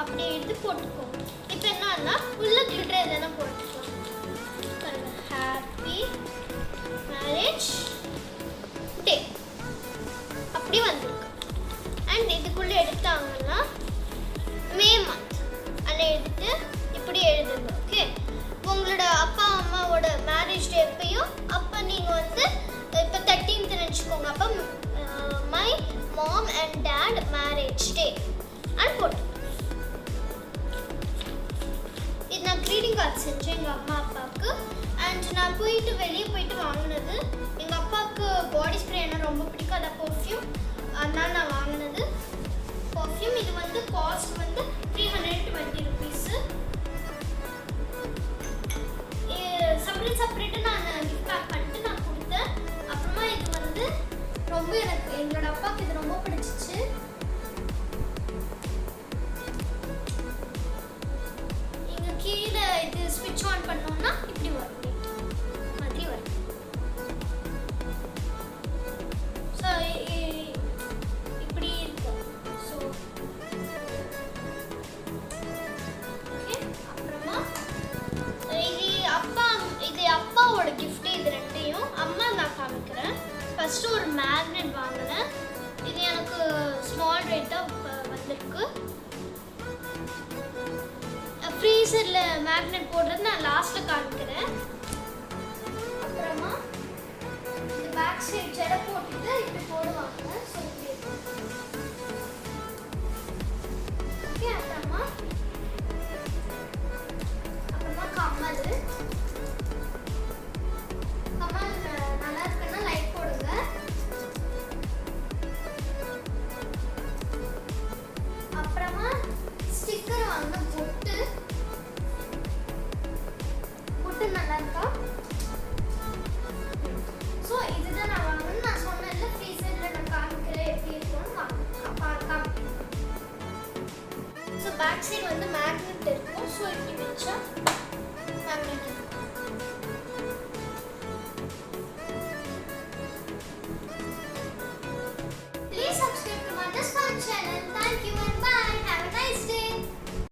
அப்படி எடுத்து போட்டுக்கோங்க. இப்போ என்னன்னா உள்ள கிளிட்டர் எதனா போட்டுக்கலாம். ஹாப்பி மேரேஜ் டே அப்படி வந்திருக்கு. அண்ட் இதுக்குள்ளே எடுத்தாங்கன்னா மே மந்த் அதை எடுத்து இப்படி எழுதுங்க. ஓகே, உங்களோட அப்பா அம்மாவோட மேரேஜ் டே எப்பயும் அப்போ நீங்கள் வந்து இப்போ 13th நினச்சிக்கோங்க. அப்போ my mom and dad marriage day and போட்டு இது நான் க்ரீட்டிங் கார்டு செஞ்சேன் எங்கள் அம்மா அப்பாவுக்கு. அண்ட் நான் வெளியே போயிட்டு வாங்கினது. எங்கள் அப்பாவுக்கு பாடி ஸ்ப்ரே என்ன ரொம்ப பிடிக்கும், அதை பர்ஃப்யூம், அதனால நான் வாங்கினது பர்ஃப்யூம். இது வந்து காஸ்ட் வந்து 320 ருபீஸு. செப்பரேட்டாக நான் கிஃப்ட் பேக் பண்ணிட்டு நான் கொடுத்தேன். அப்புறமா இது வந்து ரொம்ப எனக்கு எங்களோட அப்பாவுக்கு இது ரொம்ப பிடிச்சிச்சு. இங்கே கீழே இது ஸ்விட்ச் ஆன் பண்ணோம்னா இப்படி வரும், மாதிரி வரும். ஸோ இப்படி இருக்கும். ஸோ ஓகே, அப்புறமா இது அப்பாவோட கிஃப்ட். இது ரெண்டையும் அம்மா நான் காமிக்கிறேன். ஃபர்ஸ்ட் ஒரு மேக்னெட் வாங்கினேன். இது எனக்கு ஸ்மால் ரேட்டாக வந்திருக்கு. ஃப்ரீசரில் மேக்னெட் போடுறது நான் லாஸ்ட்டில் காமிக்கிறேன். அப்புறமா இந்த பேக் சைட் ஜடை போட்டுட்டு இப்படி போடுவாங்க. ஸோ இப்படி இருக்கும். ஓகே, அப்புறமா கம்மல் நல்லா இருக்குன்னா லைக் போடுங்க. அப்புறமா ஸ்டிக்கர் வாங்க. பொட்டு நல்லா இருக்கா? ஸோ இதுதான் நான் வாங்கணும். நான் சொன்னேன்ல ஃப்ரீசரில் நான் காமிக்கிறேன் எப்படி இருக்கும்னு காமிக்கிறேன். ஸோ பேக் சைடு வந்து மேக்னெட் இருக்கும். ஸோ இப்படி வச்சா மேக்னெட்